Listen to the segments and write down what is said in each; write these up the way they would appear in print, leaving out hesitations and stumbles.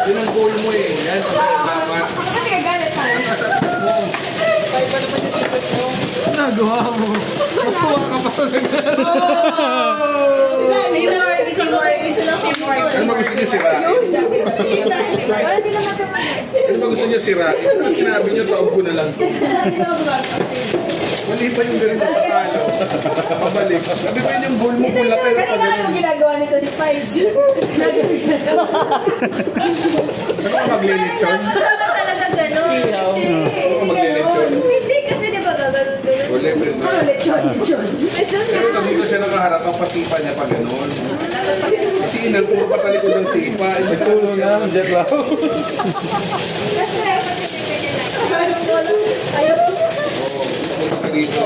Yun ang goal mo eh. Yan. Dapat. Kasi gagalit tayo. Nagawa mo. Mas tuwa ka pa sa Ano ba gusto niyo sirain? Ano ba gusto niyo sirain? Ano sinabi niyo, taog ko na lang. Mali pa yung ganun na patalo. Pabalik. Sabi ba yun yung goal mo pula pero pag Kanina ano ginagawa nito ni Spice? Saan ka maglilitsyon? Ano ba talaga gano'n? Saan ka maglilitsyon? Hindi kasi di ba gagano'n gano'n? Wala pa rin. Lechon. Pero nandito siya nakaharap ang pasipa niya pa gano'n. Kasi inan, puro patalikod ng sipa. Tulo na, jet lang. Punta ka dito.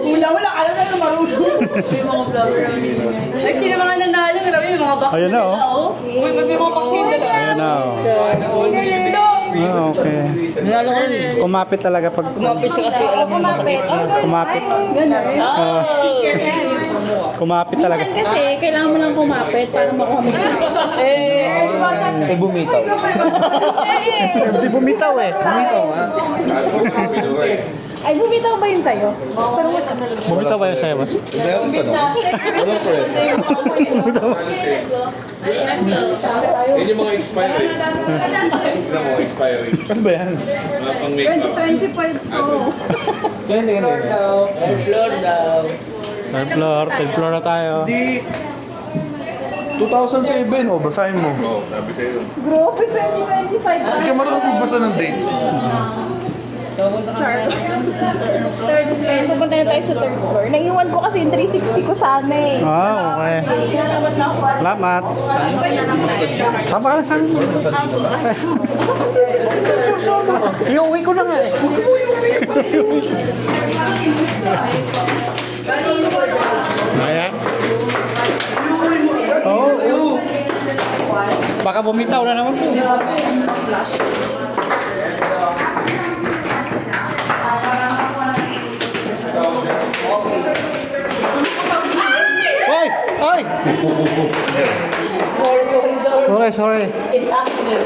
Hula-hula, alam na marunong. May mga flower ang hiningay. Ay, sino mga nanalo? Alam mo, yung mga box Ayun na, oh. Uy, may mga pasin na lang. Ayan na, oh. Ah, okay. Kumapit talaga pag... Kumapit siya kasi alam mo Kumapit. Kumapit talaga. Kasi kailangan mo lang kumapit para makuha mo. Eh, bumitaw. Hindi bumitaw eh. Bumitaw ha? Ay, bumitaw ba yun sa'yo? Bumitaw ba yung sa'yo, boss? Yan yung mga expiring. Yan mga expiring. Ano ba yan? Mga pang makeup. 25 to. Hindi. Floor daw. Third floor na tayo. Di 2007, oh, basahin mo. Oo, sabi sa'yo. Grabe, 2025 pa. Hindi ka marunong magbasa ng date. Third floor. Pupunta na tayo sa third floor. Naiwan ko kasi yung 360 ko sa amin. Ah, okay. Salamat na ako. Salamat. Sama ka na sa amin. Iuwi ko na nga eh. Huwag mo iuwi. Ayan. Iuwi mo agad. Oo. Sa'yo. Baka bumitaw na naman to. Hoy! Hoy! Sorry. It's accident.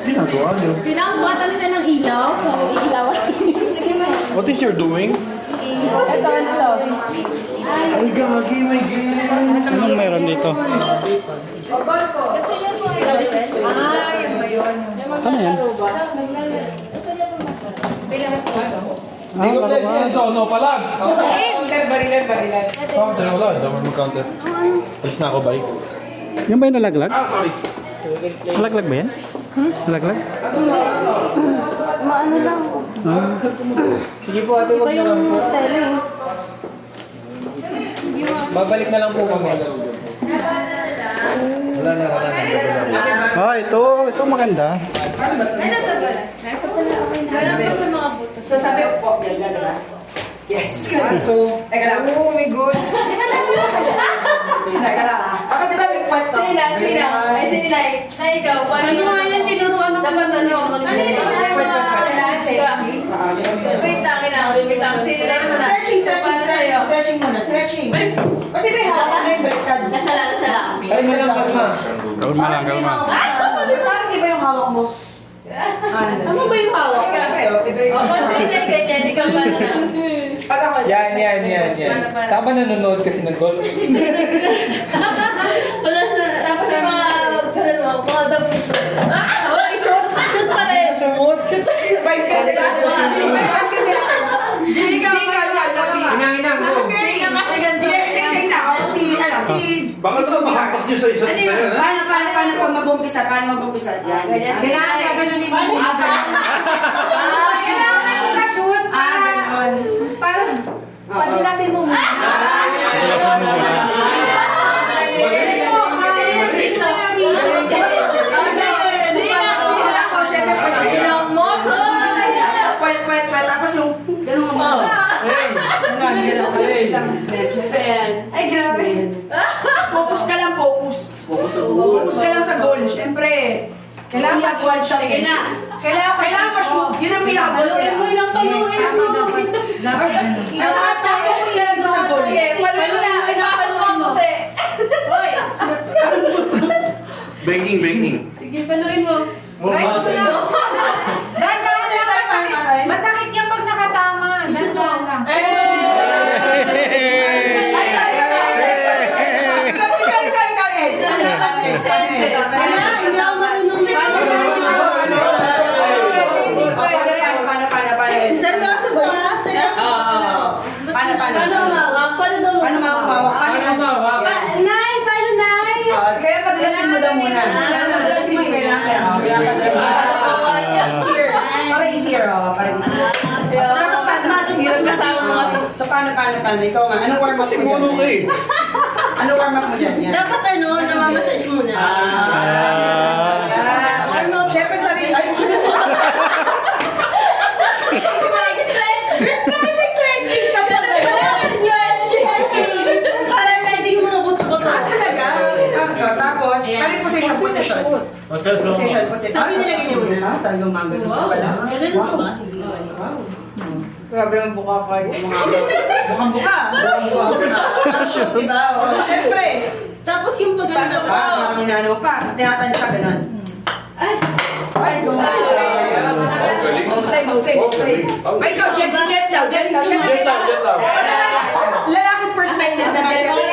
Ginagawa niyo. Pinakabuhatan nila ng ilaw, so iilawan. What is you're doing? Ito. Ay, gagi, may game. Anong meron dito? Yan ba yun? Ano yan? Hindi ko pwede yan. So, no, palag. Barilan. Counter, wala. Hindi mo mag-counter. Alis na ako, bye. Yung ba yung nalaglag? Ah, sorry. Nalaglag ba yan? Nalaglag? Maano lang. Sige po, ate, wag na lang po. Babalik na lang po kami. Wala na. Ah, ito maganda. Ay, natagal. Wala pa sa mga buto. So sabi ko po, ganda diba? Yes. So, Teka lang. Oh my God. Di ba namin Teka lang ah. Ako diba may kwarto? Sino? Ay, sino na? Na ikaw. Ano nga yan? Tinuruan ako. Dapat ano? Ano yun? Wait, tangin na. Wait, tangin. Sino na yun? Stretching muna. Stretching. Pati ba yung hawak na yung baliktad? Nasala. ay mo lang, kalma. Kalma lang. Parang iba yung hawak mo. Ano ba yung hawak? Iba yung Ako, sino na ganyan? Ikaw ba na? Pag ako. Yan. Saan ba nanonood kasi ng golf? Wala na. Tapos yung mga dabos. Wala, shoot pa rin. Shoot. Bike ka diba? Hindi ka Inang, go. Sige ka kasi ganito. Isa. Si Baka sa mahampas niyo sa isa't isa yan, ha? Paano pag mag-umpisa? Yan. Kailangan ka ganun ni Mami. Kailangan ka mag-shoot Ganon. para padilasin mo muna. Tapos yung ganun mo. Ay, grabe. Focus ka lang, focus. Focus ka lang sa goal. Siyempre, Kailangan mag-one shot. Sige na. Kailangan ma-shoot. Yun ang Paluin mo lang, paluin mo. Tapos yan doon sa goal. Sige, paluin na. Paluin mo. Hoy! Banking, banking. Sige, paluin mo. Right mo na. Dandan lang. Masakit yan pag nakatama. Dandan lang. Seryoso ba? Seryoso? Paano? Paano mawak? Nay, paano nay? Kaya padalasin mo daw muna. Padalasin mo yung kailangan. Easier. Para easier, para easier. So, tapos pasmadong Hirap kasama mo nga. So, paano? Ikaw nga, anong warm up Kasi mo mono ka dyan? eh. Ano warm up mo dyan? Yan. Dapat namamassage muna. Warm up. Siyempre, sabi, ay, parang ready yung mga buto-buto. Talaga? Tapos, ano yung position? Sabi nilagay niyo muna. Talagang mga ganun pala. Wow. Grabe ang buka pa. Mukhang buka. Shoot, diba? Oo, syempre. Tapos yung maganda Pasok pa, parang inaano pa. Tinatansya, ganun. Ay! Ay, Save. Ay, ikaw, jet daw. Syempre, lalaking perspective naman. Syempre,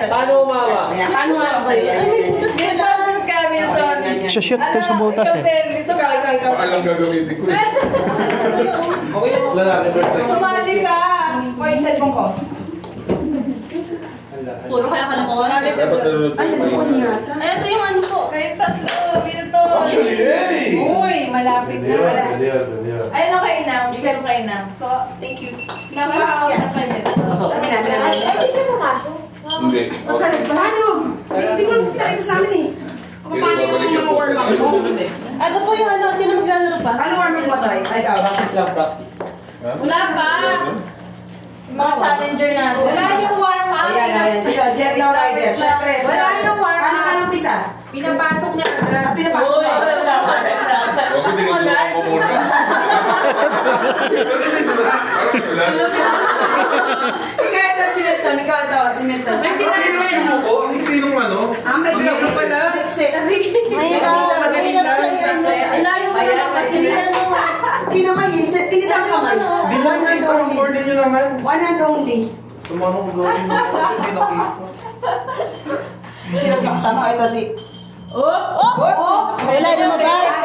Paano umawa? paano nga ba yan? Milton ka, Milton. Shoot to sa butas eh. Dito ka. Ikaw. Alam gagamitin ko eh. Lalaki birthday. Sumali ka. Hoy, cellphone ko. Puro kaya kalokohan. Dapat nanonood Ay, ko nagpuan yung yata. Ay, ito yung ano ko. Kayo tatlo, Milton. Actually, hey! Uy, malapit na. Daniel. Ay, ano kay Inam? Giselle kay Inam. Thank you. Napaka na kayo. Amin. Ay, siya pumasok. Hindi. Paano? Hindi ko lang nakita sa amin eh. Kung paano yung mga warm up mo? Ano po yung ano? Sino maglalaro pa? Paano warm up mo tayo? Ay, ikaw. Practice lang, practice. Wala pa. Yung mga challenger natin. Wala yung warm up. Ayan. Jet daw rider. Syempre. Wala yung warm Paano ka up. nang pisa? Pinapasok niya agad. Pinapasok mo. Huwag ko sinubukan ko muna. Parang flash. Ikaw ito, si Milton. Ikaw ito, si Milton. May sinasabi. Ako, ang iksi nung ano? May Ang sarap pala. Ang layo mo naman kasi. Kinamay, tinisang kamay. Di mo nakita ang order nyo naman. One hand only. Tumanong gawin mo. Hindi nakita. Sino kasama ito si... Wala na mabas.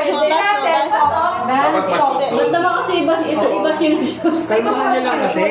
Dapat Ba't naman kasi iba sinushoot? Sa iba kasi.